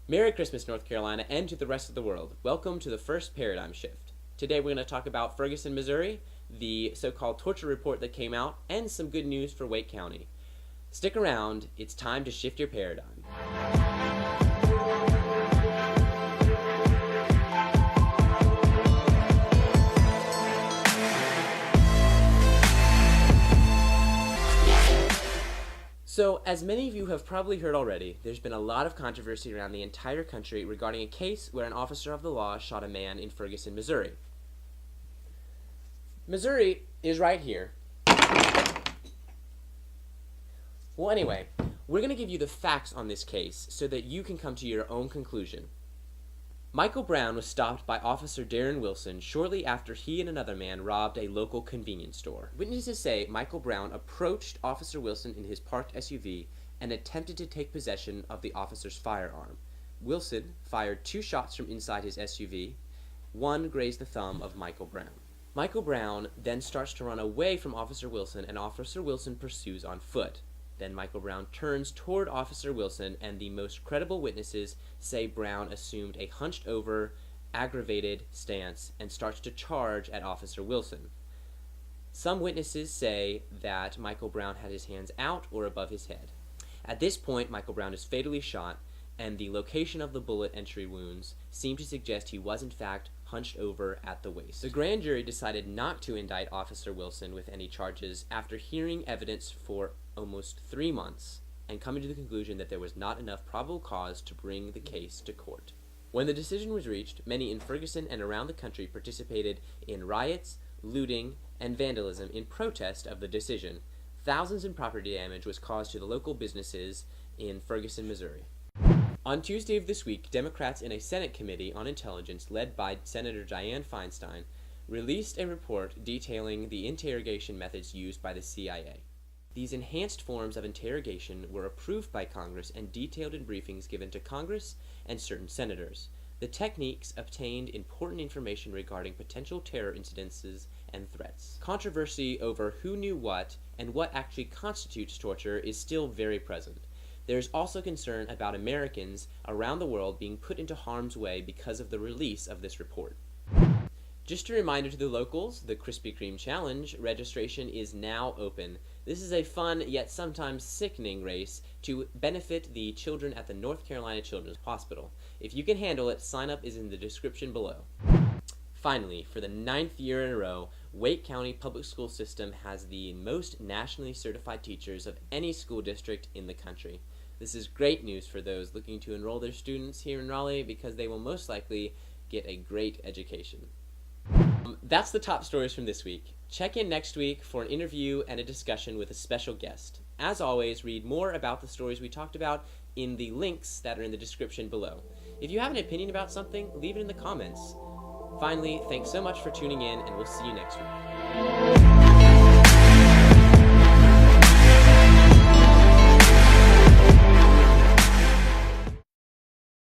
Merry Christmas, North Carolina, and to the rest of the world. Welcome to the first paradigm shift. Today we're going to talk about Ferguson, Missouri, the so-called torture report that came out, and some good news for Wake County. Stick around, it's time to shift your paradigm. So, as many of you have probably heard already, there's been a lot of controversy around the entire country regarding a case where an officer of the law shot a man in Ferguson, Missouri. Missouri is right here. Well, anyway, we're going to give you the facts on this case so that you can come to your own conclusion. Michael Brown was stopped by Officer Darren Wilson shortly after he and another man robbed a local convenience store. Witnesses say Michael Brown approached Officer Wilson in his parked SUV and attempted to take possession of the officer's firearm. Wilson fired 2 shots from inside his SUV. One grazed the thumb of Michael Brown. Michael Brown then starts to run away from Officer Wilson, and Officer Wilson pursues on foot. Then Michael Brown turns toward Officer Wilson, and the most credible witnesses say Brown assumed a hunched-over, aggravated stance and starts to charge at Officer Wilson. Some witnesses say that Michael Brown had his hands out or above his head. At this point, Michael Brown is fatally shot, and the location of the bullet entry wounds seem to suggest he was in fact hunched over at the waist. The grand jury decided not to indict Officer Wilson with any charges after hearing evidence for almost 3 months and coming to the conclusion that there was not enough probable cause to bring the case to court. When the decision was reached, many in Ferguson and around the country participated in riots, looting, and vandalism in protest of the decision. Thousands in property damage was caused to the local businesses in Ferguson, Missouri. On Tuesday of this week, Democrats in a Senate Committee on Intelligence led by Senator Dianne Feinstein released a report detailing the interrogation methods used by the CIA. These enhanced forms of interrogation were approved by Congress and detailed in briefings given to Congress and certain senators. The techniques obtained important information regarding potential terror incidences and threats. Controversy over who knew what and what actually constitutes torture is still very present. There is also concern about Americans around the world being put into harm's way because of the release of this report. Just a reminder to the locals, the Krispy Kreme Challenge registration is now open. This is a fun yet sometimes sickening race to benefit the children at the North Carolina Children's Hospital. If you can handle it, sign up is in the description below. Finally, for the 9th year in a row, Wake County Public School System has the most nationally certified teachers of any school district in the country. This is great news for those looking to enroll their students here in Raleigh because they will most likely get a great education. That's the top stories from this week. Check in next week for an interview and a discussion with a special guest. As always, read more about the stories we talked about in the links that are in the description below. If you have an opinion about something, leave it in the comments. Finally, thanks so much for tuning in, and we'll see you next week.